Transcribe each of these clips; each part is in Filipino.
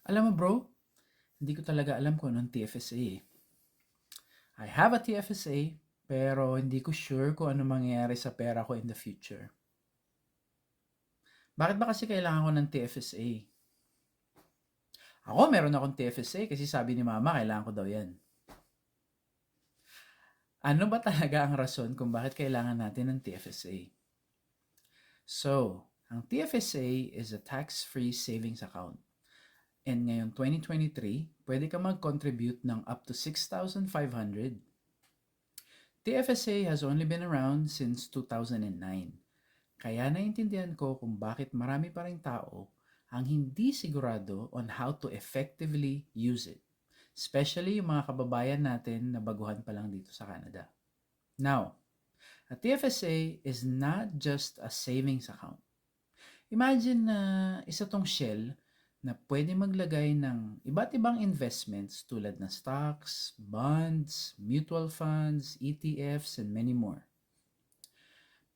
Alam mo bro, hindi ko talaga alam kung anong TFSA eh. I have a TFSA, pero hindi ko sure kung ano mangyayari sa pera ko in the future. Bakit ba kasi kailangan ko ng TFSA? Ako meron akong TFSA kasi sabi ni mama kailangan ko daw yan. Ano ba talaga ang rason kung bakit kailangan natin ng TFSA? So, ang TFSA is a tax-free savings account. And ngayon 2023, pwede ka mag-contribute ng up to 6,500. TFSA has only been around since 2009. Kaya naintindihan ko kung bakit marami pa ring tao ang hindi sigurado on how to effectively use it. Especially yung mga kababayan natin na baguhan pa lang dito sa Canada. Now, a TFSA is not just a savings account. Imagine na isa tong shell na pwede maglagay ng iba't ibang investments tulad ng stocks, bonds, mutual funds, ETFs, and many more.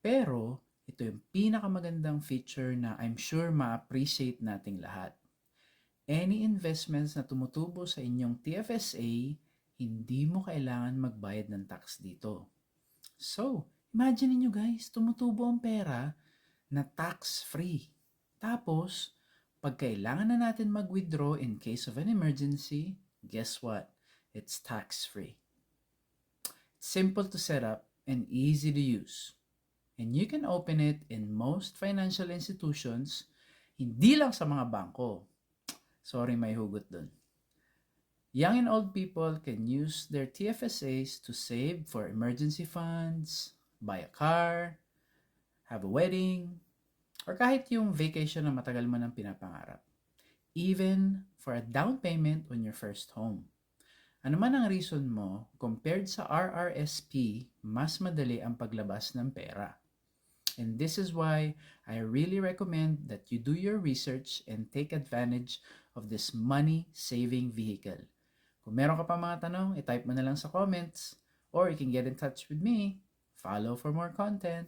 Pero, ito yung pinakamagandang feature na I'm sure ma-appreciate nating lahat. Any investments na tumutubo sa inyong TFSA, hindi mo kailangan magbayad ng tax dito. So, imagine niyo guys, tumutubo ang pera na tax-free. Tapos, pag kailangan na natin mag-withdraw in case of an emergency, guess what? It's tax-free. It's simple to set up and easy to use. And you can open it in most financial institutions, hindi lang sa mga bangko. Sorry, may hugot dun. Young and old people can use their TFSAs to save for emergency funds, buy a car, have a wedding, or kahit yung vacation na matagal mo nang pinapangarap. Even for a down payment on your first home. Ano man ang reason mo, compared sa RRSP, mas madali ang paglabas ng pera. And this is why I really recommend that you do your research and take advantage of this money-saving vehicle. Kung meron ka pa mga tanong, i-type mo na lang sa comments or you can get in touch with me. Follow for more content.